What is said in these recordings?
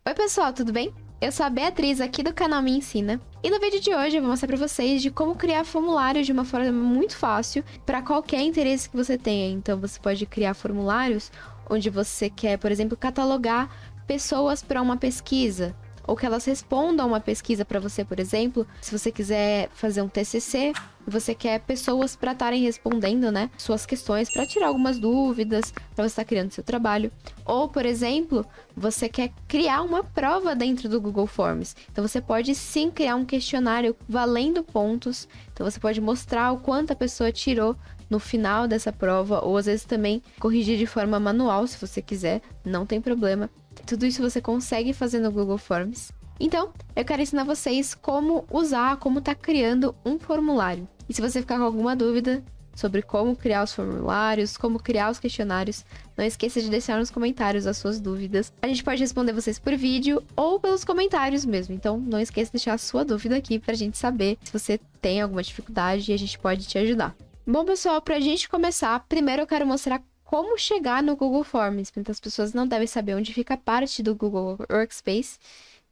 Oi pessoal, tudo bem? Eu sou a Beatriz aqui do canal Me Ensina. E no vídeo de hoje eu vou mostrar pra vocês de como criar formulários de uma forma muito fácil para qualquer interesse que você tenha. Então você pode criar formulários onde você quer, por exemplo, catalogar pessoas para uma pesquisa, ou que elas respondam uma pesquisa para você, por exemplo. Se você quiser fazer um TCC, você quer pessoas para estarem respondendo, né, suas questões, para tirar algumas dúvidas, para você estar criando seu trabalho. Ou, por exemplo, você quer criar uma prova dentro do Google Forms. Então você pode sim criar um questionário valendo pontos. Então você pode mostrar o quanto a pessoa tirou no final dessa prova, ou às vezes também corrigir de forma manual, se você quiser, não tem problema. Tudo isso você consegue fazer no Google Forms. Então, eu quero ensinar vocês como usar, como tá criando um formulário. E se você ficar com alguma dúvida sobre como criar os formulários, como criar os questionários, não esqueça de deixar nos comentários as suas dúvidas. A gente pode responder vocês por vídeo ou pelos comentários mesmo. Então, não esqueça de deixar a sua dúvida aqui pra gente saber se você tem alguma dificuldade e a gente pode te ajudar. Bom, pessoal, pra gente começar, primeiro eu quero mostrar como chegar no Google Forms. Muitas pessoas não devem saber onde fica a parte do Google Workspace,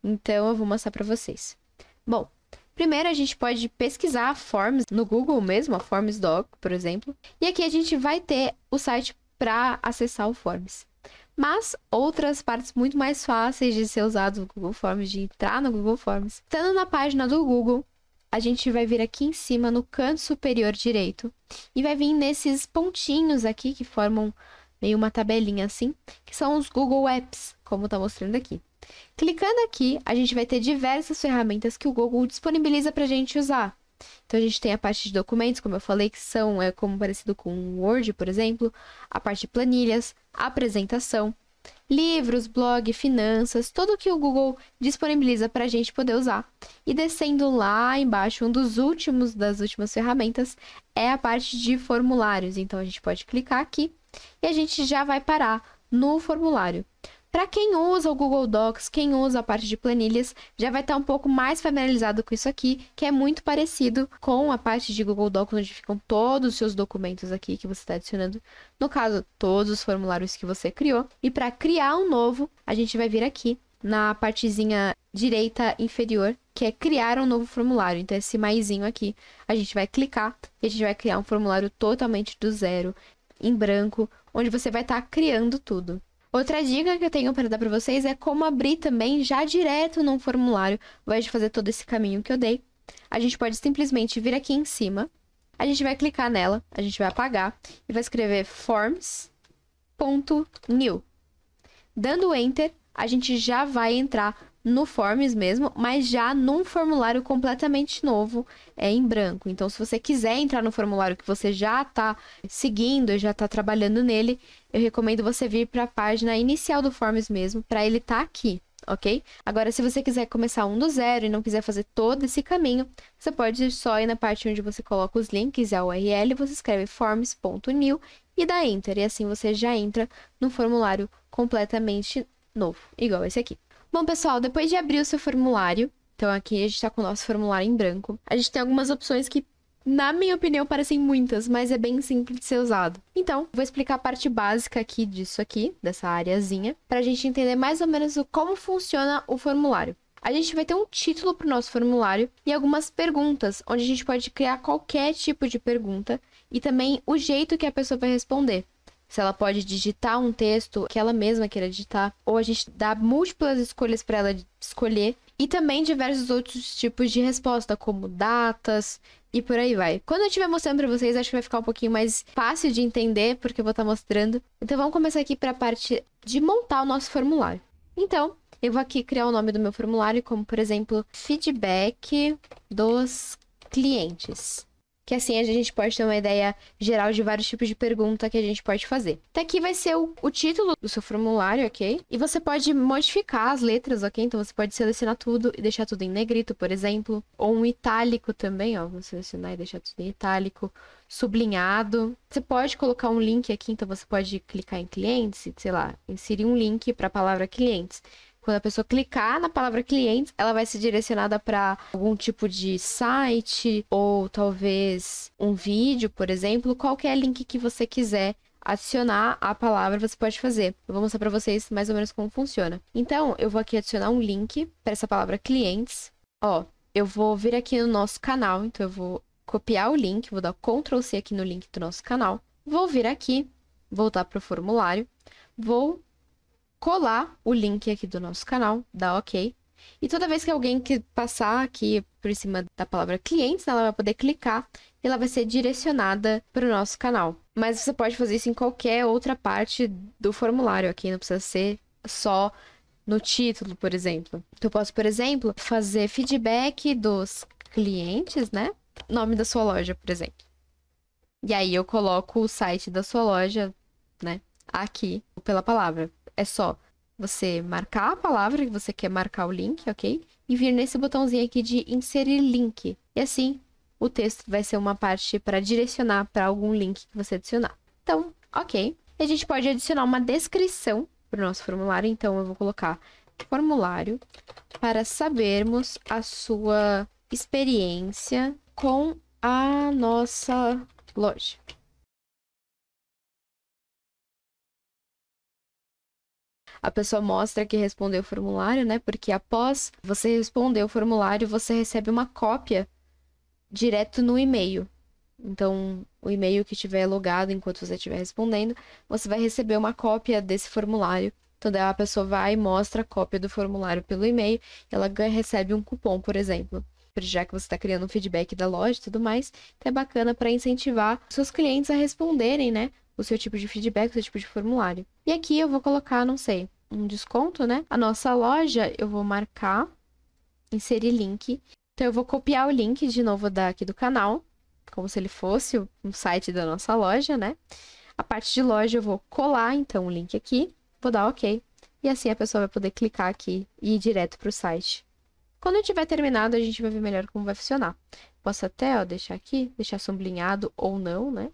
então eu vou mostrar para vocês. Bom, primeiro a gente pode pesquisar Forms no Google mesmo, a Forms Doc, por exemplo, e aqui a gente vai ter o site para acessar o Forms. Mas outras partes muito mais fáceis de ser usado no Google Forms, de entrar no Google Forms. Estando na página do Google, a gente vai vir aqui em cima no canto superior direito e vai vir nesses pontinhos aqui que formam meio uma tabelinha assim, que são os Google Apps, como está mostrando aqui. Clicando aqui, a gente vai ter diversas ferramentas que o Google disponibiliza para a gente usar. Então a gente tem a parte de documentos, como eu falei, que são como parecido com o Word, por exemplo, a parte de planilhas, apresentação, livros, blog, finanças, tudo que o Google disponibiliza para a gente poder usar. E descendo lá embaixo, das últimas ferramentas é a parte de formulários. Então a gente pode clicar aqui e a gente já vai parar no formulário. Para quem usa o Google Docs, quem usa a parte de planilhas, já vai estar um pouco mais familiarizado com isso aqui, que é muito parecido com a parte de Google Docs, onde ficam todos os seus documentos aqui que você está adicionando. No caso, todos os formulários que você criou. E para criar um novo, a gente vai vir aqui na partezinha direita inferior, que é criar um novo formulário. Então, esse maisinho aqui, a gente vai clicar e a gente vai criar um formulário totalmente do zero, em branco, onde você vai estar criando tudo. Outra dica que eu tenho para dar para vocês é como abrir também já direto num formulário, ao invés de fazer todo esse caminho que eu dei. A gente pode simplesmente vir aqui em cima, a gente vai clicar nela, a gente vai apagar e vai escrever forms.new. Dando Enter, a gente já vai entrar no Forms mesmo, mas já num formulário completamente novo, em branco. Então, se você quiser entrar no formulário que você já está seguindo, já está trabalhando nele, eu recomendo você vir para a página inicial do Forms mesmo, para ele estar aqui, ok? Agora, se você quiser começar um do zero e não quiser fazer todo esse caminho, você pode só ir na parte onde você coloca os links e a URL, você escreve forms.new e dá Enter, e assim você já entra no formulário completamente novo, igual esse aqui. Bom, pessoal, depois de abrir o seu formulário, então aqui a gente está com o nosso formulário em branco, a gente tem algumas opções que, na minha opinião, parecem muitas, mas é bem simples de ser usado. Então, vou explicar a parte básica aqui disso aqui, dessa areazinha, para a gente entender mais ou menos como funciona o formulário. A gente vai ter um título para o nosso formulário e algumas perguntas, onde a gente pode criar qualquer tipo de pergunta e também o jeito que a pessoa vai responder. Se ela pode digitar um texto que ela mesma queira digitar, ou a gente dá múltiplas escolhas para ela escolher, e também diversos outros tipos de resposta, como datas e por aí vai. Quando eu estiver mostrando para vocês, acho que vai ficar um pouquinho mais fácil de entender, porque eu vou estar mostrando. Então vamos começar aqui para a parte de montar o nosso formulário. Então, eu vou aqui criar o nome do meu formulário, como por exemplo, feedback dos clientes. Que assim a gente pode ter uma ideia geral de vários tipos de pergunta que a gente pode fazer. Então aqui vai ser o título do seu formulário, ok? E você pode modificar as letras, ok? Então você pode selecionar tudo e deixar tudo em negrito, por exemplo. Ou um itálico também, ó. Vou selecionar e deixar tudo em itálico. Sublinhado. Você pode colocar um link aqui, então você pode clicar em clientes e, sei lá, inserir um link para a palavra clientes. Quando a pessoa clicar na palavra clientes, ela vai ser direcionada para algum tipo de site ou talvez um vídeo, por exemplo, qualquer link que você quiser adicionar a palavra, você pode fazer. Eu vou mostrar para vocês mais ou menos como funciona. Então, eu vou aqui adicionar um link para essa palavra clientes. Ó, eu vou vir aqui no nosso canal, então eu vou copiar o link, vou dar Ctrl C aqui no link do nosso canal. Vou vir aqui, voltar para o formulário, vou colar o link aqui do nosso canal, dar OK. E toda vez que alguém que passar aqui por cima da palavra clientes, ela vai poder clicar e ela vai ser direcionada para o nosso canal. Mas você pode fazer isso em qualquer outra parte do formulário aqui, não precisa ser só no título, por exemplo. Então, eu posso, por exemplo, fazer feedback dos clientes, né? Nome da sua loja, por exemplo. E aí eu coloco o site da sua loja, né? Aqui, pela palavra. É só você marcar a palavra que você quer marcar o link, ok? E vir nesse botãozinho aqui de inserir link. E assim, o texto vai ser uma parte para direcionar para algum link que você adicionar. Então, ok. E a gente pode adicionar uma descrição para o nosso formulário. Então, eu vou colocar formulário para sabermos a sua experiência com a nossa loja. A pessoa mostra que respondeu o formulário, né? Porque após você responder o formulário, você recebe uma cópia direto no e-mail. Então, o e-mail que estiver logado enquanto você estiver respondendo, você vai receber uma cópia desse formulário. Então, daí a pessoa vai e mostra a cópia do formulário pelo e-mail, e ela recebe um cupom, por exemplo. Já que você está criando um feedback da loja e tudo mais, então é bacana para incentivar seus clientes a responderem, né? O seu tipo de feedback, o seu tipo de formulário. E aqui eu vou colocar, não sei, um desconto, né? A nossa loja, eu vou marcar, inserir link. Então, eu vou copiar o link de novo daqui do canal, como se ele fosse um site da nossa loja, né? A parte de loja eu vou colar, então, o link aqui, vou dar OK. E assim a pessoa vai poder clicar aqui e ir direto para o site. Quando eu tiver terminado, a gente vai ver melhor como vai funcionar. Posso até, ó, deixar aqui, deixar sublinhado ou não, né?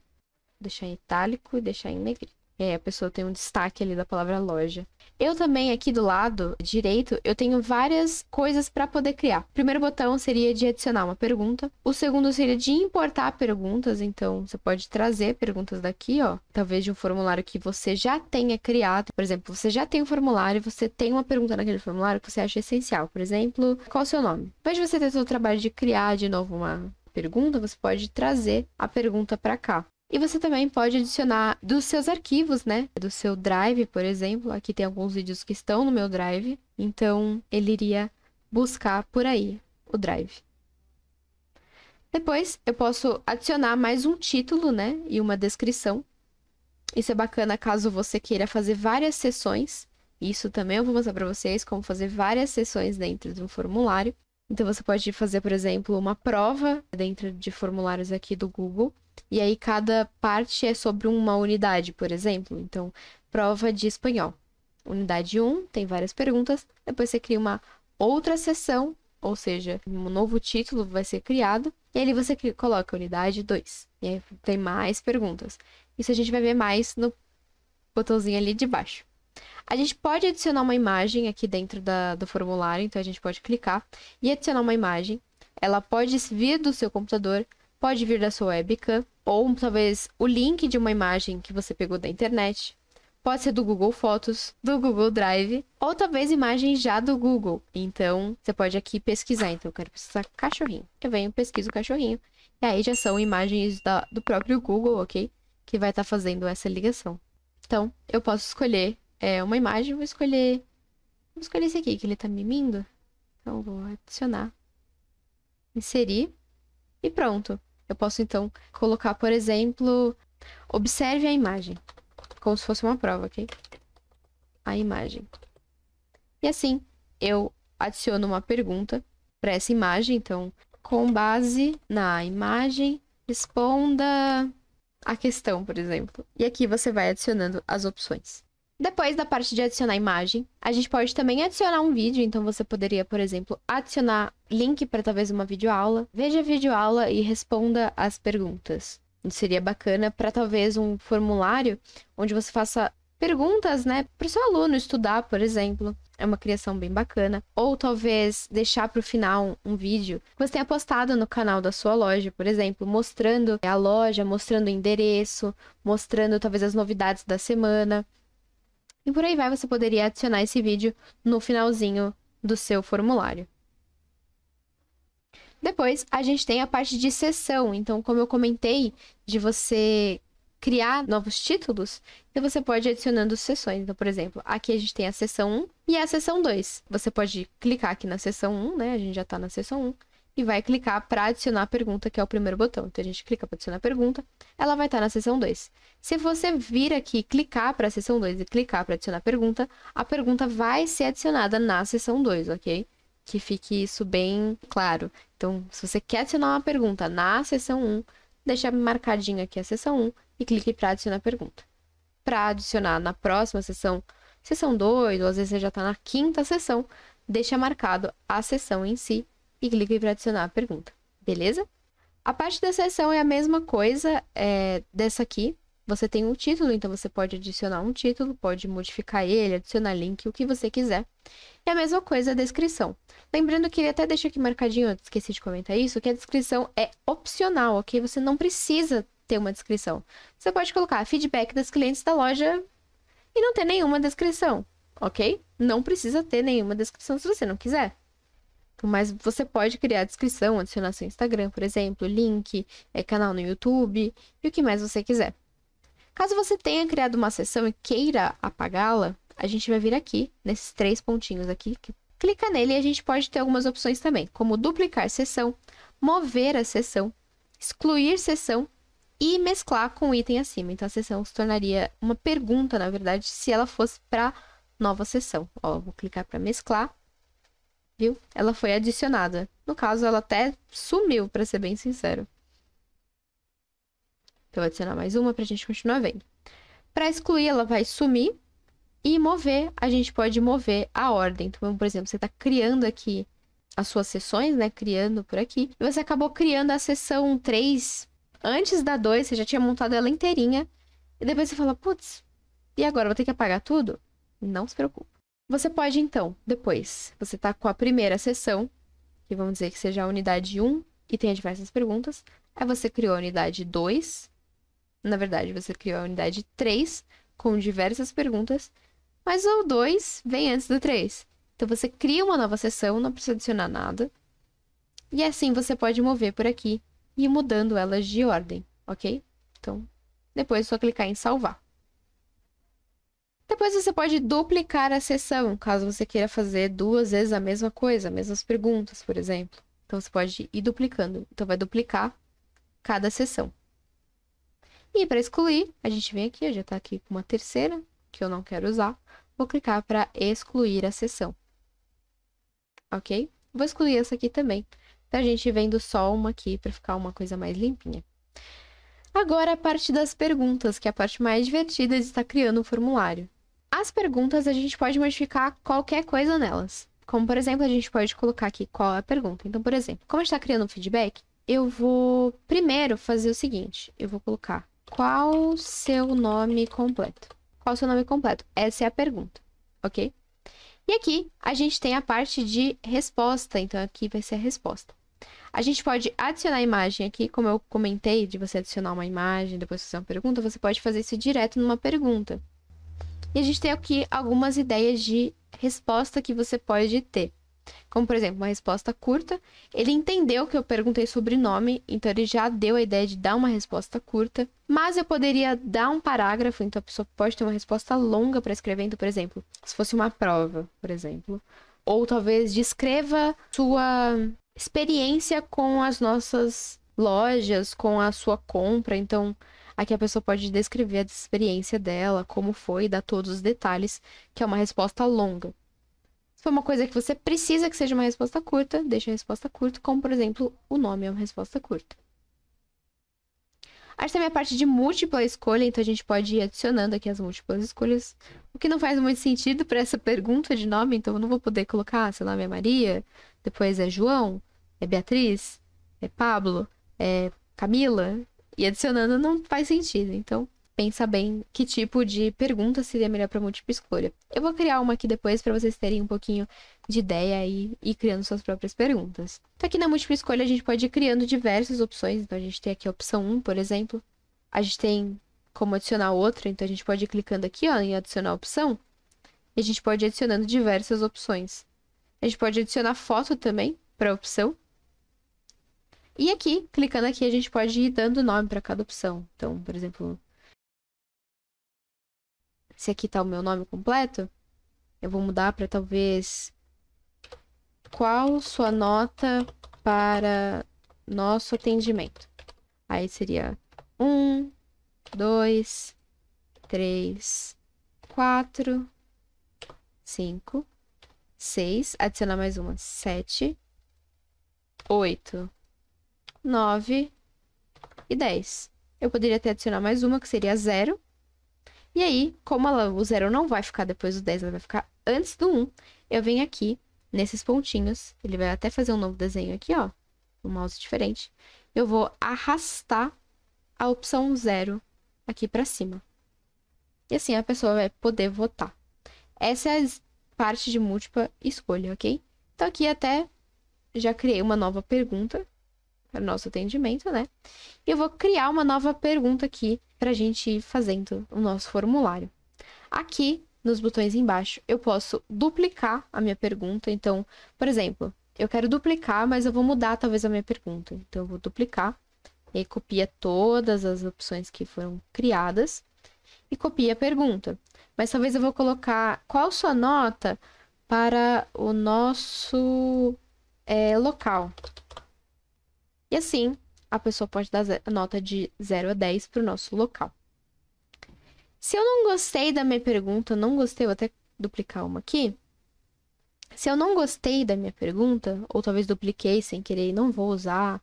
Deixar em itálico e deixar em negrito. A pessoa tem um destaque ali da palavra loja. Eu também, aqui do lado direito, eu tenho várias coisas para poder criar. O primeiro botão seria de adicionar uma pergunta. O segundo seria de importar perguntas. Então, você pode trazer perguntas daqui, ó. Talvez de um formulário que você já tenha criado. Por exemplo, você já tem um formulário, você tem uma pergunta naquele formulário que você acha essencial. Por exemplo, qual o seu nome? Ao invés de você ter todo o trabalho de criar de novo uma pergunta, você pode trazer a pergunta para cá. E você também pode adicionar dos seus arquivos, né? Do seu Drive, por exemplo. Aqui tem alguns vídeos que estão no meu Drive. Então, ele iria buscar por aí o Drive. Depois, eu posso adicionar mais um título, né? E uma descrição. Isso é bacana caso você queira fazer várias sessões. Isso também eu vou mostrar para vocês como fazer várias sessões dentro de um formulário. Então, você pode fazer, por exemplo, uma prova dentro de formulários aqui do Google. E aí, cada parte é sobre uma unidade, por exemplo. Então, prova de espanhol. Unidade 1, tem várias perguntas. Depois você cria uma outra seção, ou seja, um novo título vai ser criado. E ali você coloca unidade 2. E aí tem mais perguntas. Isso a gente vai ver mais no botãozinho ali de baixo. A gente pode adicionar uma imagem aqui dentro do formulário. Então, a gente pode clicar e adicionar uma imagem. Ela pode vir do seu computador, pode vir da sua webcam, ou talvez o link de uma imagem que você pegou da internet. Pode ser do Google Fotos, do Google Drive, ou talvez imagem já do Google. Então, você pode aqui pesquisar. Então, eu quero pesquisar cachorrinho. Eu venho, pesquiso cachorrinho. E aí já são imagens do próprio Google, ok? Que vai estar fazendo essa ligação. Então, eu posso escolher uma imagem. Vou escolher esse aqui, que ele tá mimindo. Então, vou adicionar. Inserir. E pronto. Eu posso, então, colocar, por exemplo, observe a imagem. Como se fosse uma prova, ok? A imagem. E assim, eu adiciono uma pergunta para essa imagem. Então, com base na imagem, responda a questão, por exemplo. E aqui você vai adicionando as opções. Depois da parte de adicionar imagem, a gente pode também adicionar um vídeo. Então, você poderia, por exemplo, adicionar link para talvez uma videoaula. Veja a videoaula e responda as perguntas. Isso seria bacana para talvez um formulário onde você faça perguntas, né, para o seu aluno estudar, por exemplo. É uma criação bem bacana. Ou talvez deixar para o final um vídeo que você tenha postado no canal da sua loja, por exemplo, mostrando a loja, mostrando o endereço, mostrando talvez as novidades da semana. E por aí vai, você poderia adicionar esse vídeo no finalzinho do seu formulário. Depois, a gente tem a parte de sessão. Então, como eu comentei, de você criar novos títulos, então você pode ir adicionando sessões. Então, por exemplo, aqui a gente tem a sessão 1 e a sessão 2. Você pode clicar aqui na sessão 1, né? A gente já tá na sessão 1. E vai clicar para adicionar a pergunta, que é o primeiro botão. Então, a gente clica para adicionar a pergunta, ela vai estar na sessão 2. Se você vir aqui, clicar para a sessão 2 e clicar para adicionar a pergunta vai ser adicionada na sessão 2, ok? Que fique isso bem claro. Então, se você quer adicionar uma pergunta na sessão 1, deixa marcadinho aqui a sessão 1 e clique para adicionar a pergunta. Para adicionar na próxima sessão, sessão 2, ou às vezes você já está na quinta sessão, deixa marcado a sessão em si e clique para adicionar a pergunta. Beleza? A parte da sessão é a mesma coisa dessa aqui. Você tem um título, então você pode adicionar um título, pode modificar ele, adicionar link, o que você quiser. E a mesma coisa a descrição. Lembrando que ele até deixa aqui marcadinho, eu esqueci de comentar isso, que a descrição é opcional, ok? Você não precisa ter uma descrição. Você pode colocar feedback das clientes da loja e não ter nenhuma descrição, ok? Não precisa ter nenhuma descrição se você não quiser. Mas você pode criar a descrição, adicionar seu Instagram, por exemplo, link, canal no YouTube e o que mais você quiser. Caso você tenha criado uma sessão e queira apagá-la, a gente vai vir aqui, nesses 3 pontinhos aqui, clica nele e a gente pode ter algumas opções também, como duplicar sessão, mover a sessão, excluir sessão e mesclar com o item acima. Então, a sessão se tornaria uma pergunta, na verdade, se ela fosse para nova sessão. Ó, vou clicar para mesclar, viu? Ela foi adicionada. No caso, ela até sumiu, para ser bem sincero. Então, vou adicionar mais uma para a gente continuar vendo. Para excluir, ela vai sumir. E mover, a gente pode mover a ordem. Então, por exemplo, você está criando aqui as suas sessões, né? Criando por aqui. E você acabou criando a sessão 3 antes da 2. Você já tinha montado ela inteirinha. E depois você fala, putz, e agora? Vou ter que apagar tudo? Não se preocupe. Você pode, então, depois, você está com a primeira sessão, que vamos dizer que seja a unidade 1 e tenha diversas perguntas. Aí você criou a unidade 2. Na verdade, você criou a unidade 3 com diversas perguntas. Mas o 2 vem antes do 3. Então, você cria uma nova sessão, não precisa adicionar nada. E assim, você pode mover por aqui e ir mudando elas de ordem, ok? Então, depois é só clicar em salvar. Depois você pode duplicar a sessão, caso você queira fazer 2 vezes a mesma coisa, as mesmas perguntas, por exemplo. Então, você pode ir duplicando. Então, vai duplicar cada sessão. E para excluir, a gente vem aqui, já está aqui com uma terceira, que eu não quero usar. Vou clicar para excluir a sessão. Ok? Vou excluir essa aqui também, para a gente vendo só uma aqui, para ficar uma coisa mais limpinha. Agora a parte das perguntas, que é a parte mais divertida de estar criando um formulário. As perguntas, a gente pode modificar qualquer coisa nelas. Como, por exemplo, a gente pode colocar aqui qual é a pergunta. Então, por exemplo, como a gente está criando um feedback, eu vou primeiro fazer o seguinte. Eu vou colocar qual o seu nome completo. Qual o seu nome completo? Essa é a pergunta, ok? E aqui, a gente tem a parte de resposta. Então, aqui vai ser a resposta. A gente pode adicionar a imagem aqui, como eu comentei, de você adicionar uma imagem, depois fazer uma pergunta, você pode fazer isso direto numa pergunta. E a gente tem aqui algumas ideias de resposta que você pode ter. Como, por exemplo, uma resposta curta. Ele entendeu que eu perguntei sobre nome, então ele já deu a ideia de dar uma resposta curta. Mas eu poderia dar um parágrafo, então a pessoa pode ter uma resposta longa para escrever. Então, por exemplo, se fosse uma prova, por exemplo. Ou talvez descreva sua experiência com as nossas lojas, com a sua compra. Então, aqui a pessoa pode descrever a experiência dela, como foi, dar todos os detalhes, que é uma resposta longa. Se for uma coisa que você precisa que seja uma resposta curta, deixa a resposta curta, como, por exemplo, o nome é uma resposta curta. A gente tem a parte de múltipla escolha, então a gente pode ir adicionando aqui as múltiplas escolhas, o que não faz muito sentido para essa pergunta de nome, então eu não vou poder colocar, seu nome é Maria, depois é João, é Beatriz, é Pablo, é Camila, e adicionando não faz sentido. Então, pensa bem que tipo de pergunta seria melhor para múltipla escolha. Eu vou criar uma aqui depois para vocês terem um pouquinho de ideia e ir criando suas próprias perguntas. Então, aqui na múltipla escolha, a gente pode ir criando diversas opções. Então, a gente tem aqui a opção 1, por exemplo. A gente tem como adicionar outra, então a gente pode ir clicando aqui, ó, em adicionar opção. E a gente pode ir adicionando diversas opções. A gente pode adicionar foto também para a opção. E aqui, clicando aqui, a gente pode ir dando nome para cada opção. Então, por exemplo, se aqui tá o meu nome completo, eu vou mudar para talvez qual sua nota para nosso atendimento. Aí seria 1, 2, 3, 4, 5, 6, adicionar mais uma, 7, 8, 9 e 10. Eu poderia até adicionar mais uma, que seria 0. E aí, como o 0 não vai ficar depois do 10, ela vai ficar antes do 1, eu venho aqui, nesses pontinhos, ele vai até fazer um novo desenho aqui, ó, um mouse diferente. Eu vou arrastar a opção 0 aqui pra cima. E assim a pessoa vai poder votar. Essa é a parte de múltipla escolha, ok? Então aqui até já criei uma nova pergunta para o nosso atendimento, né? E eu vou criar uma nova pergunta aqui para a gente ir fazendo o nosso formulário. Aqui, nos botões embaixo, eu posso duplicar a minha pergunta. Então, por exemplo, eu quero duplicar, mas eu vou mudar talvez a minha pergunta. Então, eu vou duplicar, e aí copia todas as opções que foram criadas e copia a pergunta. Mas talvez eu vou colocar qual sua nota para o nosso local. E assim, a pessoa pode dar a nota de 0 a 10 para o nosso local. Se eu não gostei da minha pergunta, não gostei, vou até duplicar uma aqui. Se eu não gostei da minha pergunta, ou talvez dupliquei sem querer e não vou usar,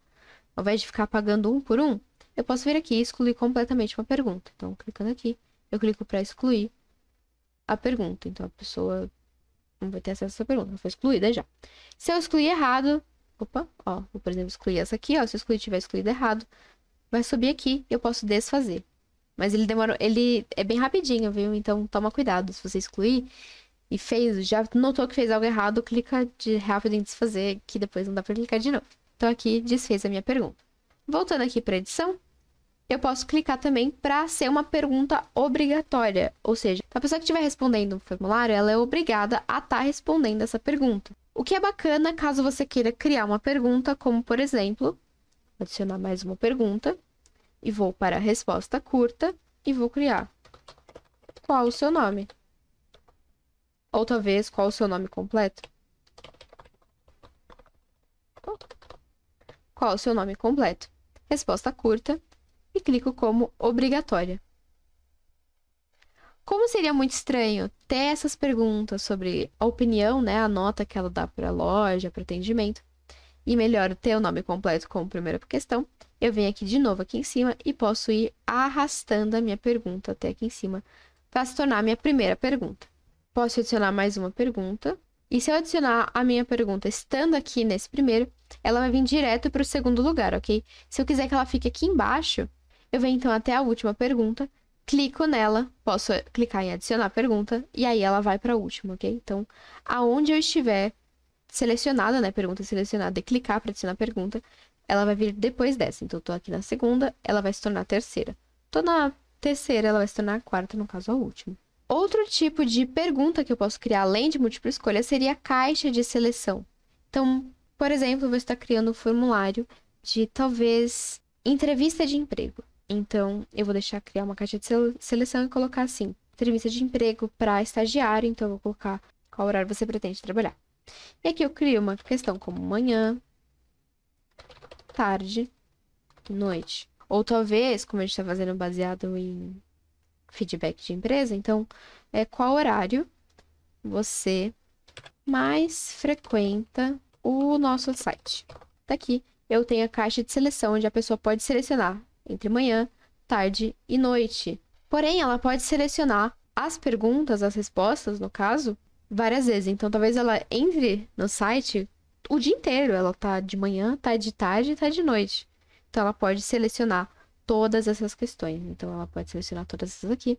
ao invés de ficar apagando um por um, eu posso vir aqui e excluir completamente uma pergunta. Então, clicando aqui, eu clico para excluir a pergunta. Então, a pessoa não vai ter acesso a essa pergunta, foi excluída já. Se eu excluir errado, opa, ó, vou, por exemplo, excluir essa aqui, ó, se eu excluir tiver excluído errado, vai subir aqui e eu posso desfazer. Mas ele é bem rapidinho, viu? Então, toma cuidado, se você excluir e já notou que fez algo errado, clica de rápido em desfazer, que depois não dá para clicar de novo. Então, aqui, desfez a minha pergunta. Voltando aqui para edição, eu posso clicar também para ser uma pergunta obrigatória. Ou seja, a pessoa que estiver respondendo o formulário, ela é obrigada a estar respondendo essa pergunta. O que é bacana caso você queira criar uma pergunta, como por exemplo, adicionar mais uma pergunta, e vou para a resposta curta, e vou criar. Qual o seu nome? Ou talvez, qual o seu nome completo? Qual o seu nome completo? Resposta curta, e clico como obrigatória. Como seria muito estranho ter essas perguntas sobre a opinião, né, a nota que ela dá para a loja, para atendimento, e melhor ter o nome completo como primeira questão, eu venho aqui de novo aqui em cima e posso ir arrastando a minha pergunta até aqui em cima para se tornar a minha primeira pergunta. Posso adicionar mais uma pergunta, e se eu adicionar a minha pergunta estando aqui nesse primeiro, ela vai vir direto para o segundo lugar, ok? Se eu quiser que ela fique aqui embaixo, eu venho então até a última pergunta, clico nela, posso clicar em adicionar pergunta, e aí ela vai para a última, ok? Então, aonde eu estiver selecionada, né, pergunta selecionada, e clicar para adicionar pergunta, ela vai vir depois dessa. Então, eu tô aqui na segunda, ela vai se tornar a terceira. Tô na terceira, ela vai se tornar a quarta, no caso, a última. Outro tipo de pergunta que eu posso criar, além de múltipla escolha, seria a caixa de seleção. Então, por exemplo, eu vou estar criando um formulário de, talvez, entrevista de emprego. Então, eu vou deixar criar uma caixa de seleção e colocar assim, entrevista de emprego para estagiário. Então, eu vou colocar qual horário você pretende trabalhar. E aqui eu crio uma questão como manhã, tarde, noite. Ou talvez, como a gente está fazendo baseado em feedback de empresa, então, qual horário você mais frequenta o nosso site. Daqui, eu tenho a caixa de seleção, onde a pessoa pode selecionar entre manhã, tarde e noite. Porém, ela pode selecionar as perguntas, as respostas, no caso, várias vezes. Então, talvez ela entre no site o dia inteiro. Ela tá de manhã, tá de tarde e tá de noite. Então, ela pode selecionar todas essas questões. Então, ela pode selecionar todas essas aqui.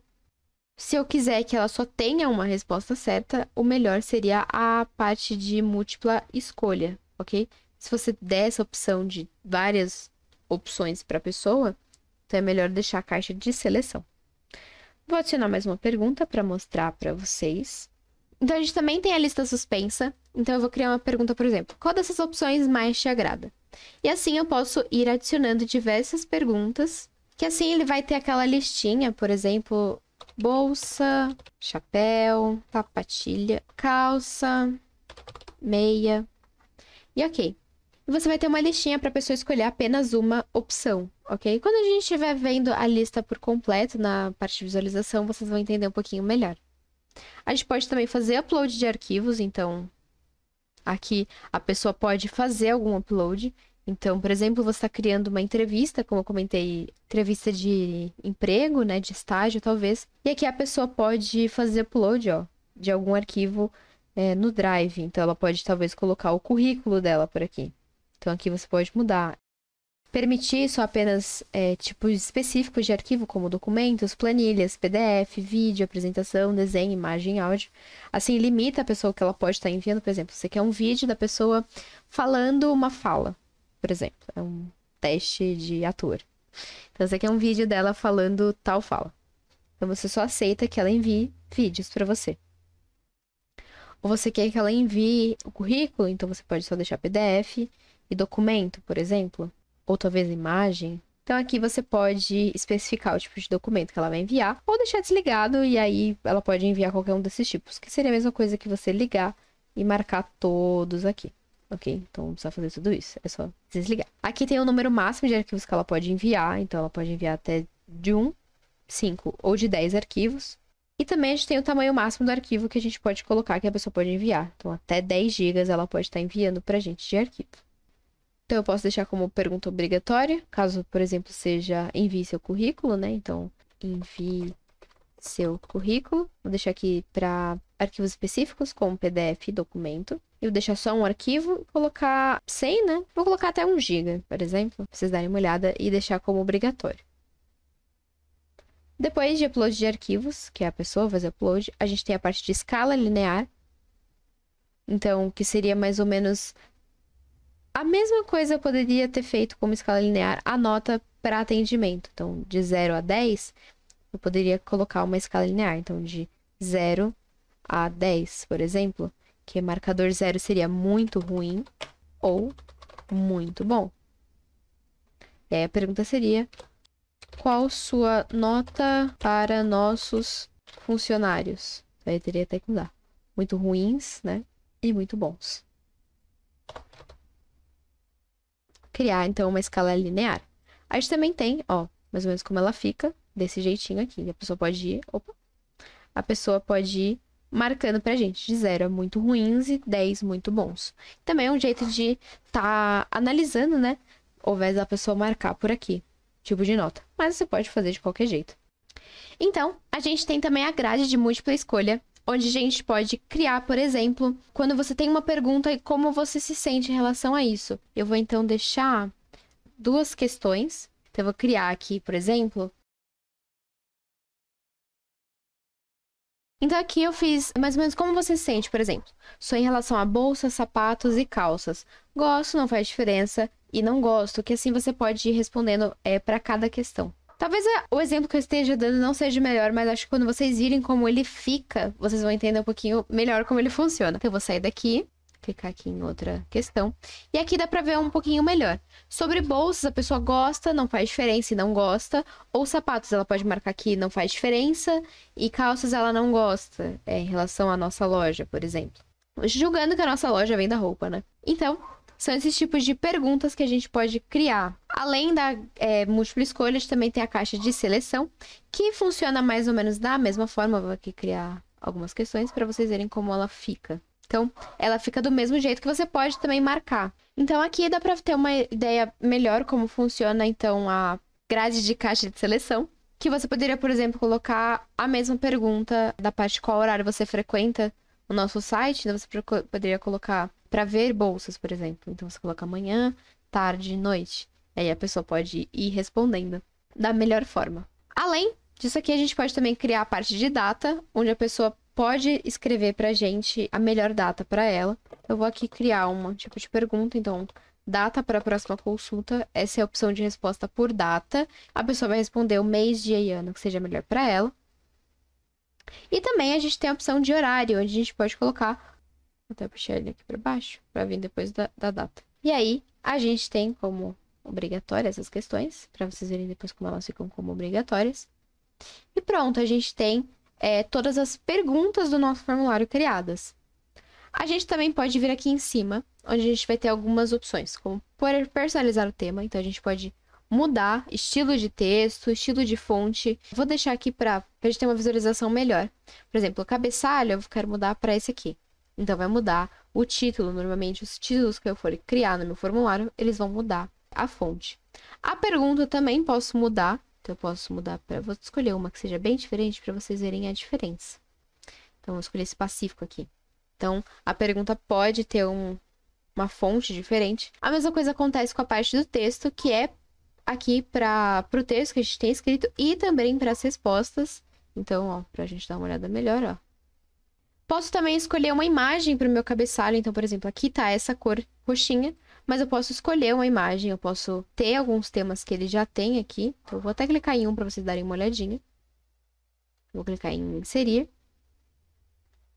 Se eu quiser que ela só tenha uma resposta certa, o melhor seria a parte de múltipla escolha, ok? Se você der essa opção de várias opções para a pessoa, então é melhor deixar a caixa de seleção. Vou adicionar mais uma pergunta para mostrar para vocês. Então, a gente também tem a lista suspensa. Então, eu vou criar uma pergunta, por exemplo. Qual dessas opções mais te agrada? E assim, eu posso ir adicionando diversas perguntas. Que assim, ele vai ter aquela listinha, por exemplo, bolsa, chapéu, sapatilha, calça, meia. E ok. E você vai ter uma listinha para a pessoa escolher apenas uma opção, ok? Quando a gente estiver vendo a lista por completo na parte de visualização, vocês vão entender um pouquinho melhor. A gente pode também fazer upload de arquivos, então aqui a pessoa pode fazer algum upload. Então, por exemplo, você está criando uma entrevista, como eu comentei, entrevista de emprego, né, de estágio talvez. E aqui a pessoa pode fazer upload, ó, de algum arquivo no Drive. Então, ela pode talvez colocar o currículo dela por aqui. Então, aqui você pode mudar. Permitir só apenas tipos específicos de arquivo, como documentos, planilhas, PDF, vídeo, apresentação, desenho, imagem, áudio. Assim, limita a pessoa que ela pode estar enviando. Por exemplo, você quer um vídeo da pessoa falando uma fala, por exemplo. É um teste de ator. Então, você quer um vídeo dela falando tal fala. Então, você só aceita que ela envie vídeos para você. Ou você quer que ela envie o currículo, então você pode só deixar PDF e documento, por exemplo. Ou talvez imagem. Então, aqui você pode especificar o tipo de documento que ela vai enviar, ou deixar desligado, e aí ela pode enviar qualquer um desses tipos, que seria a mesma coisa que você ligar e marcar todos aqui, ok? Então, não precisa fazer tudo isso, é só desligar. Aqui tem o número máximo de arquivos que ela pode enviar, então ela pode enviar até de 1, 5 ou de 10 arquivos. E também a gente tem o tamanho máximo do arquivo que a gente pode colocar, que a pessoa pode enviar. Então, até 10 GB ela pode estar enviando pra gente de arquivo. Então, eu posso deixar como pergunta obrigatória, caso, por exemplo, seja envie seu currículo, né? Então, envie seu currículo. Vou deixar aqui para arquivos específicos, como PDF e documento. Eu vou deixar só um arquivo e colocar 100, né? Vou colocar até 1 GB, por exemplo, pra vocês darem uma olhada e deixar como obrigatório. Depois de upload de arquivos, que é a pessoa fazer upload, a gente tem a parte de escala linear. Então, que seria mais ou menos a mesma coisa eu poderia ter feito como escala linear, a nota para atendimento. Então, de 0 a 10, eu poderia colocar uma escala linear. Então, de 0 a 10, por exemplo, que marcador 0 seria muito ruim ou muito bom. E aí a pergunta seria: qual sua nota para nossos funcionários? Aí teria até que mudar. Muito ruins, né? E muito bons. Criar, então, uma escala linear. A gente também tem, ó, mais ou menos como ela fica, desse jeitinho aqui. A pessoa pode ir, a pessoa pode ir marcando pra gente, de 0 a muito ruins e 10 muito bons. Também é um jeito de tá analisando, né, ao invés da pessoa marcar por aqui, tipo de nota. Mas você pode fazer de qualquer jeito. Então, a gente tem também a grade de múltipla escolha, onde a gente pode criar, por exemplo, quando você tem uma pergunta e como você se sente em relação a isso. Eu vou então deixar 2 questões. Então, eu vou criar aqui, por exemplo. Então, aqui eu fiz mais ou menos como você se sente, por exemplo. Sou em relação a bolsas, sapatos e calças. Gosto, não faz diferença. E não gosto, que assim você pode ir respondendo para cada questão. Talvez o exemplo que eu esteja dando não seja o melhor, mas acho que quando vocês virem como ele fica, vocês vão entender um pouquinho melhor como ele funciona. Então, eu vou sair daqui, clicar aqui em outra questão. E aqui dá pra ver um pouquinho melhor. Sobre bolsas, a pessoa gosta, não faz diferença e não gosta. Ou sapatos, ela pode marcar aqui, não faz diferença. E calças, ela não gosta, em relação à nossa loja, por exemplo. Julgando que a nossa loja vem da roupa, né? Então, são esses tipos de perguntas que a gente pode criar. Além da múltipla escolha, a gente também tem a caixa de seleção, que funciona mais ou menos da mesma forma. Vou aqui criar algumas questões para vocês verem como ela fica. Então, ela fica do mesmo jeito que você pode também marcar. Então, aqui dá para ter uma ideia melhor como funciona, então, a grade de caixa de seleção. Que você poderia, por exemplo, colocar a mesma pergunta da parte de qual horário você frequenta o nosso site. Então, você poderia colocar para ver bolsas, por exemplo. Então, você coloca manhã, tarde, noite. Aí a pessoa pode ir respondendo. da melhor forma. Além disso aqui, a gente pode também criar a parte de data, onde a pessoa pode escrever pra gente a melhor data para ela. Eu vou aqui criar um tipo de pergunta, então, data para a próxima consulta. Essa é a opção de resposta por data. A pessoa vai responder o mês, dia e ano que seja melhor para ela. E também a gente tem a opção de horário, onde a gente pode colocar... Vou até puxar ele aqui para baixo, para vir depois da data. E aí, a gente tem como obrigatórias essas questões, para vocês verem depois como elas ficam como obrigatórias. E pronto, a gente tem todas as perguntas do nosso formulário criadas. A gente também pode vir aqui em cima, onde a gente vai ter algumas opções, como personalizar o tema. Então, a gente pode mudar estilo de texto, estilo de fonte. Vou deixar aqui para a gente ter uma visualização melhor. Por exemplo, o cabeçalho eu quero mudar para esse aqui. Então, vai mudar o título. Normalmente, os títulos que eu for criar no meu formulário, eles vão mudar a fonte. A pergunta também posso mudar. Então, eu posso mudar para... Vou escolher uma que seja bem diferente para vocês verem a diferença. Então, vou escolher esse pacífico aqui. Então, a pergunta pode ter uma fonte diferente. A mesma coisa acontece com a parte do texto, que é aqui para o texto que a gente tem escrito e também para as respostas. Então, ó, para a gente dar uma olhada melhor, ó. Posso também escolher uma imagem para o meu cabeçalho. Então, por exemplo, aqui tá essa cor roxinha, mas eu posso escolher uma imagem, eu posso ter alguns temas que ele já tem aqui. Então, eu vou até clicar em um para vocês darem uma olhadinha. Vou clicar em inserir.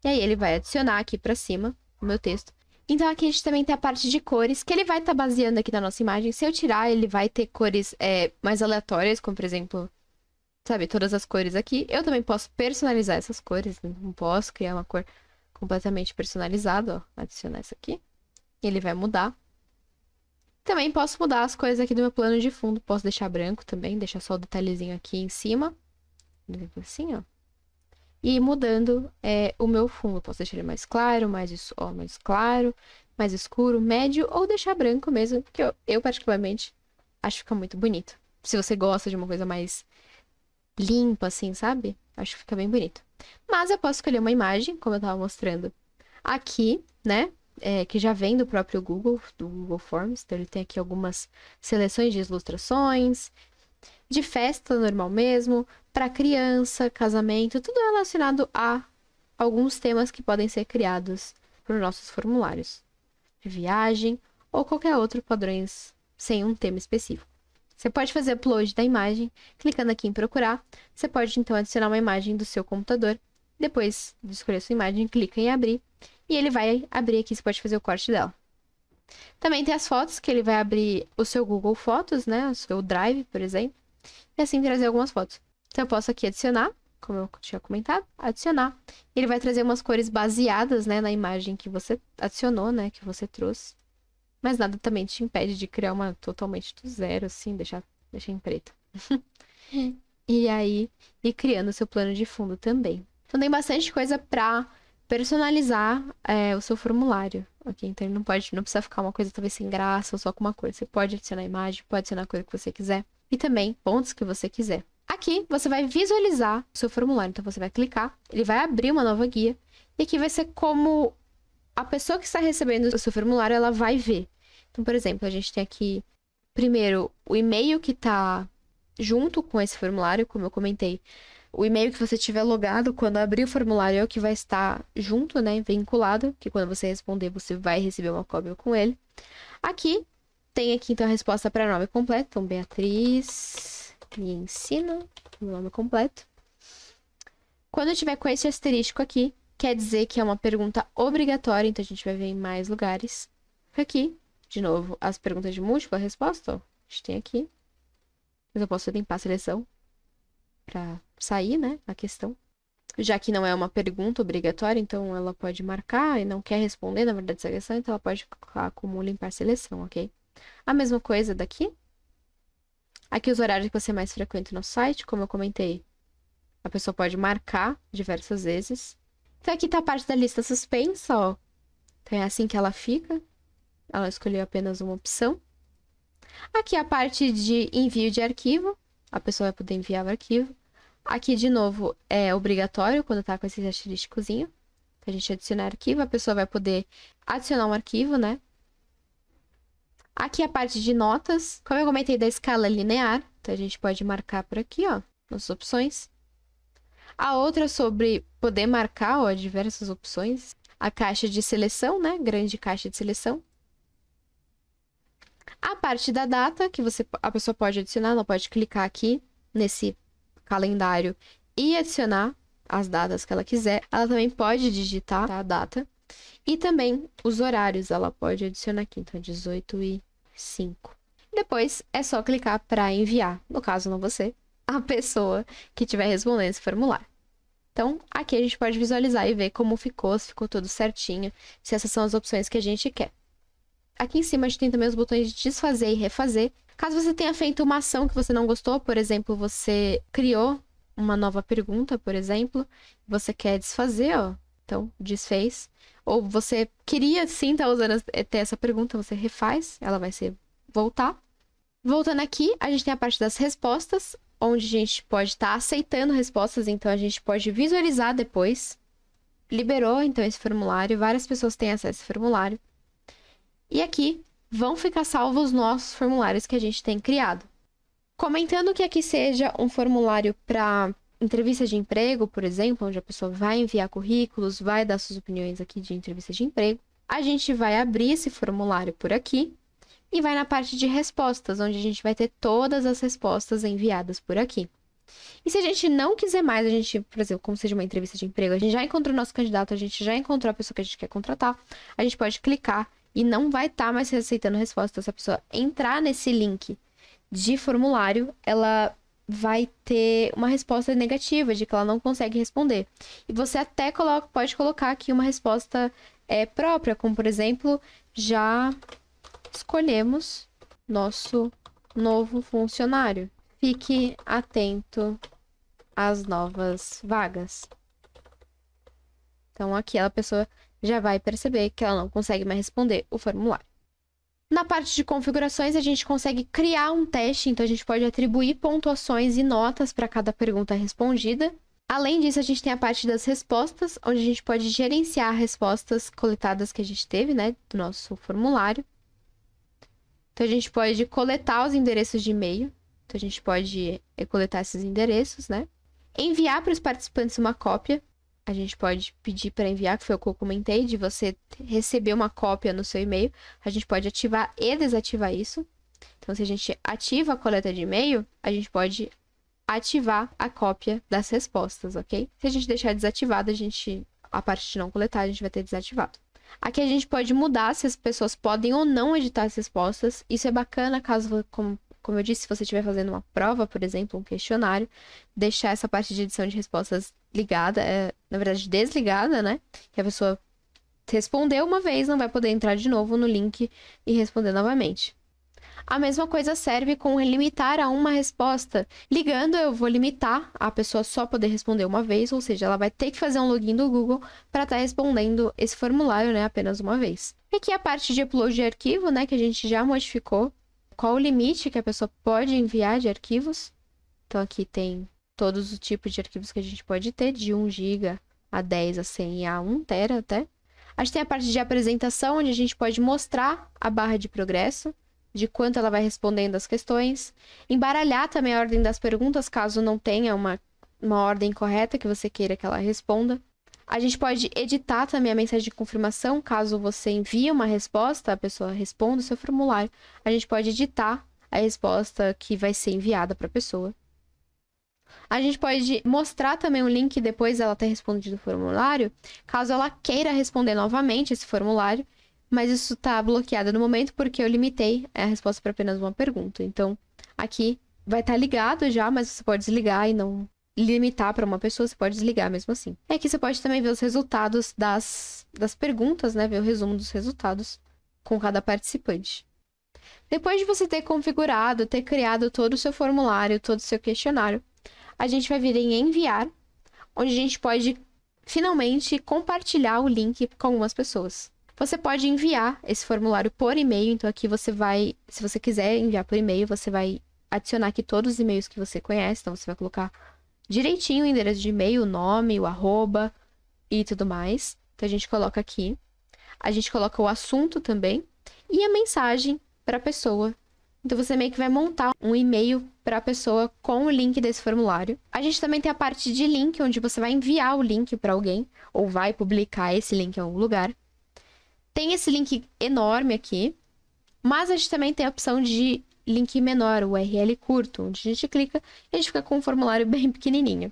E aí ele vai adicionar aqui para cima o meu texto. Então, aqui a gente também tem a parte de cores, que ele vai estar baseando aqui na nossa imagem. Se eu tirar, ele vai ter cores mais aleatórias, como, por exemplo, sabe, todas as cores aqui. Eu também posso personalizar essas cores, não posso criar uma cor completamente personalizada, ó. Adicionar essa aqui. Ele vai mudar. Também posso mudar as cores aqui do meu plano de fundo. Posso deixar branco também, deixar só o detalhezinho aqui em cima. Por exemplo, assim, ó. E ir mudando o meu fundo. Posso deixar ele mais claro, mais claro, mais escuro, médio, ou deixar branco mesmo, porque eu particularmente acho que fica muito bonito. Se você gosta de uma coisa mais limpa, assim, sabe? Acho que fica bem bonito. Mas eu posso escolher uma imagem, como eu tava mostrando aqui, né? Que já vem do próprio Google, do Google Forms. Então, ele tem aqui algumas seleções de ilustrações, de festa normal mesmo, para criança, casamento, tudo relacionado a alguns temas que podem ser criados para os nossos formulários. De viagem ou qualquer outro padrões sem um tema específico. Você pode fazer upload da imagem, clicando aqui em procurar. Você pode, então, adicionar uma imagem do seu computador. Depois de escolher a sua imagem, clica em abrir. E ele vai abrir aqui, você pode fazer o corte dela. Também tem as fotos, que ele vai abrir o seu Google Fotos, né? O seu Drive, por exemplo. E assim trazer algumas fotos. Então, eu posso aqui adicionar, como eu tinha comentado, adicionar. Ele vai trazer umas cores baseadas, né, na imagem que você adicionou, né, que você trouxe. Mas nada também te impede de criar uma totalmente do zero, assim, deixar em preto. E aí, ir criando o seu plano de fundo também. Então, tem bastante coisa pra personalizar o seu formulário, ok? Então, ele não precisa ficar uma coisa talvez sem graça ou só com uma cor. Você pode adicionar imagem, pode adicionar a cor que você quiser. E também pontos que você quiser. Aqui, você vai visualizar o seu formulário. Então, você vai clicar, ele vai abrir uma nova guia. E aqui vai ser como a pessoa que está recebendo o seu formulário, ela vai ver. Então, por exemplo, a gente tem aqui, primeiro, o e-mail que está junto com esse formulário, como eu comentei. O e-mail que você tiver logado quando abrir o formulário é o que vai estar junto, né, vinculado, que quando você responder, você vai receber uma cópia com ele. Aqui, tem aqui, então, a resposta para nome completo. Então, Beatriz me ensina o nome completo. Quando eu tiver com esse asterisco aqui, quer dizer que é uma pergunta obrigatória, então a gente vai ver em mais lugares. Aqui, de novo, as perguntas de múltipla resposta, ó, a gente tem aqui. Mas eu posso limpar a seleção para sair, né, a questão. Já que não é uma pergunta obrigatória, então ela pode marcar e não quer responder, na verdade, essa questão, então ela pode colocar como limpar a seleção, ok? A mesma coisa daqui. Aqui os horários que você mais frequenta no site, como eu comentei, a pessoa pode marcar diversas vezes. Então aqui tá a parte da lista suspensa, ó. Então é assim que ela fica. Ela escolheu apenas uma opção. Aqui a parte de envio de arquivo. A pessoa vai poder enviar o arquivo. Aqui, de novo, é obrigatório quando tá com esse asteriscozinho. A gente adicionar arquivo, a pessoa vai poder adicionar um arquivo, né? Aqui a parte de notas, como eu comentei da escala linear, então a gente pode marcar por aqui, ó, nas opções. A outra sobre poder marcar, ó, diversas opções. A caixa de seleção, né? Grande caixa de seleção. A parte da data, que a pessoa pode adicionar, ela pode clicar aqui nesse calendário e adicionar as datas que ela quiser. Ela também pode digitar a data. E também os horários, ela pode adicionar aqui. Então, 18h05. Depois, é só clicar para enviar. No caso, não você, a pessoa que estiver respondendo esse formulário. Então, aqui a gente pode visualizar e ver como ficou, se ficou tudo certinho, se essas são as opções que a gente quer. Aqui em cima a gente tem também os botões de desfazer e refazer. Caso você tenha feito uma ação que você não gostou, por exemplo, você criou uma nova pergunta, por exemplo, você quer desfazer, ó, então desfez. Ou você queria sim ter essa pergunta, você refaz, ela vai voltar. Voltando aqui, a gente tem a parte das respostas, onde a gente pode estar aceitando respostas, então a gente pode visualizar depois. Liberou, então, esse formulário, várias pessoas têm acesso a esse formulário. E aqui vão ficar salvos os nossos formulários que a gente tem criado. Comentando que aqui seja um formulário para entrevista de emprego, por exemplo, onde a pessoa vai enviar currículos, vai dar suas opiniões aqui de entrevista de emprego, a gente vai abrir esse formulário por aqui e vai na parte de respostas, onde a gente vai ter todas as respostas enviadas por aqui. E se a gente não quiser mais, a gente, por exemplo, como seja uma entrevista de emprego, a gente já encontrou o nosso candidato, a gente já encontrou a pessoa que a gente quer contratar, a gente pode clicar e não vai estar mais aceitando resposta. Então, se a pessoa entrar nesse link de formulário, ela vai ter uma resposta negativa, de que ela não consegue responder. E você até pode colocar aqui uma resposta própria, como, por exemplo, já escolhemos nosso novo funcionário. Fique atento às novas vagas. Então, aqui a pessoa já vai perceber que ela não consegue mais responder o formulário. Na parte de configurações, a gente consegue criar um teste, então a gente pode atribuir pontuações e notas para cada pergunta respondida. Além disso, a gente tem a parte das respostas, onde a gente pode gerenciar respostas coletadas que a gente teve, né, do nosso formulário. Então, a gente pode coletar os endereços de e-mail. Então, a gente pode coletar esses endereços, né? Enviar para os participantes uma cópia. A gente pode pedir para enviar, que foi o que eu comentei, de você receber uma cópia no seu e-mail. A gente pode ativar e desativar isso. Então, se a gente ativa a coleta de e-mail, a gente pode ativar a cópia das respostas, ok? Se a gente deixar desativado, a parte de não coletar, a gente vai ter desativado. Aqui a gente pode mudar se as pessoas podem ou não editar as respostas. Isso é bacana caso, como eu disse, se você estiver fazendo uma prova, por exemplo, um questionário, deixar essa parte de edição de respostas ligada, na verdade desligada, né? Que a pessoa respondeu uma vez, não vai poder entrar de novo no link e responder novamente. A mesma coisa serve com limitar a uma resposta. Ligando, eu vou limitar a pessoa só poder responder uma vez, ou seja, ela vai ter que fazer um login do Google para estar respondendo esse formulário, né, apenas uma vez. E aqui a parte de upload de arquivo, né, que a gente já modificou. Qual o limite que a pessoa pode enviar de arquivos? Então, aqui tem todos os tipos de arquivos que a gente pode ter, de 1 GB a 10, a 100 e a 1 TB até. A gente tem a parte de apresentação, onde a gente pode mostrar a barra de progresso, de quanto ela vai respondendo as questões. Embaralhar também a ordem das perguntas, caso não tenha uma ordem correta que você queira que ela responda. A gente pode editar também a mensagem de confirmação, caso você envie uma resposta, a pessoa responda o seu formulário. A gente pode editar a resposta que vai ser enviada para a pessoa. A gente pode mostrar também o link depois dela ter respondido o formulário, caso ela queira responder novamente esse formulário, mas isso está bloqueado no momento porque eu limitei a resposta para apenas uma pergunta. Então, aqui vai estar ligado já, mas você pode desligar e não limitar para uma pessoa, você pode desligar mesmo assim. E aqui você pode também ver os resultados das perguntas, né? Ver o resumo dos resultados com cada participante. Depois de você ter configurado, ter criado todo o seu formulário, todo o seu questionário, a gente vai vir em enviar, onde a gente pode finalmente compartilhar o link com algumas pessoas. Você pode enviar esse formulário por e-mail, então aqui você vai, se você quiser enviar por e-mail, você vai adicionar aqui todos os e-mails que você conhece, então você vai colocar direitinho o endereço de e-mail, o nome, o arroba e tudo mais. Então a gente coloca aqui, a gente coloca o assunto também e a mensagem para a pessoa. Então, você meio que vai montar um e-mail para a pessoa com o link desse formulário. A gente também tem a parte de link, onde você vai enviar o link para alguém, ou vai publicar esse link em algum lugar. Tem esse link enorme aqui, mas a gente também tem a opção de link menor, o URL curto, onde a gente clica e a gente fica com um formulário bem pequenininho.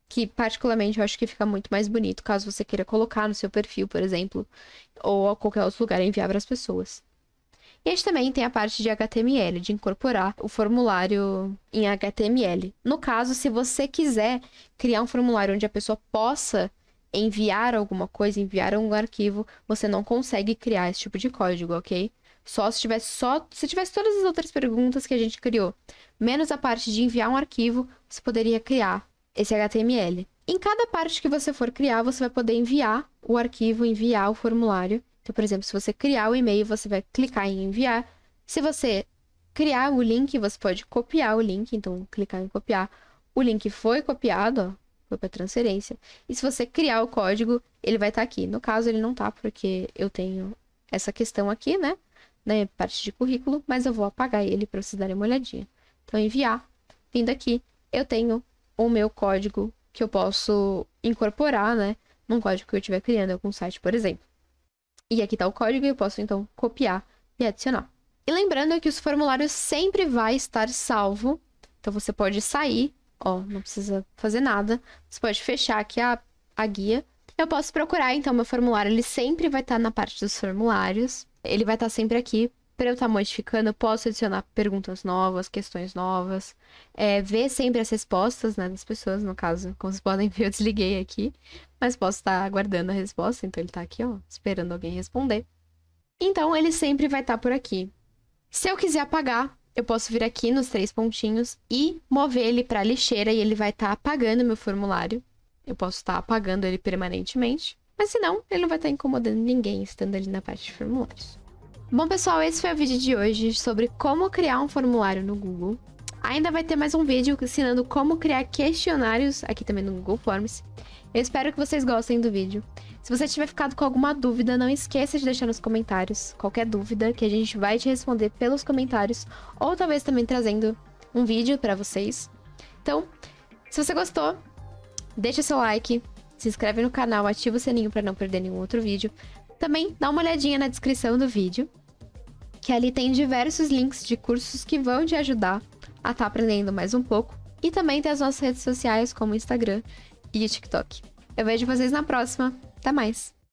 Que, particularmente, eu acho que fica muito mais bonito, caso você queira colocar no seu perfil, por exemplo, ou a qualquer outro lugar e enviar para as pessoas. E a gente também tem a parte de HTML, de incorporar o formulário em HTML. No caso, se você quiser criar um formulário onde a pessoa possa enviar alguma coisa, enviar algum arquivo, você não consegue criar esse tipo de código, ok? Se tivesse todas as outras perguntas que a gente criou, menos a parte de enviar um arquivo, você poderia criar esse HTML. Em cada parte que você for criar, você vai poder enviar o arquivo, enviar o formulário. Então, por exemplo, se você criar o e-mail, você vai clicar em enviar. Se você criar o link, você pode copiar o link. Então, clicar em copiar. O link foi copiado, ó, foi para transferência. E se você criar o código, ele vai estar aqui. No caso, ele não tá, porque eu tenho essa questão aqui, né? Na parte de currículo, mas eu vou apagar ele para vocês darem uma olhadinha. Então, enviar. Vindo aqui, eu tenho o meu código que eu posso incorporar, né? Num código que eu estiver criando em algum site, por exemplo. E aqui tá o código e eu posso, então, copiar e adicionar. E lembrando que os formulários sempre vai estar salvo. Então, você pode sair, ó, não precisa fazer nada. Você pode fechar aqui a guia. Eu posso procurar, então, meu formulário, ele sempre vai estar na parte dos formulários. Ele vai estar sempre aqui. Para eu estar modificando, eu posso adicionar perguntas novas, questões novas. Ver sempre as respostas, né, das pessoas, no caso. Como vocês podem ver, eu desliguei aqui. Mas posso estar aguardando a resposta. Então, ele tá aqui, ó, esperando alguém responder. Então, ele sempre vai estar por aqui. Se eu quiser apagar, eu posso vir aqui nos 3 pontinhos e mover ele para a lixeira. E ele vai estar apagando meu formulário. Eu posso estar apagando ele permanentemente. Mas, se não, ele não vai estar incomodando ninguém estando ali na parte de formulários. Bom, pessoal, esse foi o vídeo de hoje sobre como criar um formulário no Google. Ainda vai ter mais um vídeo ensinando como criar questionários aqui também no Google Forms. Eu espero que vocês gostem do vídeo. Se você tiver ficado com alguma dúvida, não esqueça de deixar nos comentários qualquer dúvida que a gente vai te responder pelos comentários ou talvez também trazendo um vídeo para vocês. Então, se você gostou, deixa seu like, se inscreve no canal, ativa o sininho para não perder nenhum outro vídeo. Também dá uma olhadinha na descrição do vídeo, que ali tem diversos links de cursos que vão te ajudar a estar aprendendo mais um pouco. E também tem as nossas redes sociais, como o Instagram e o TikTok. Eu vejo vocês na próxima. Até mais!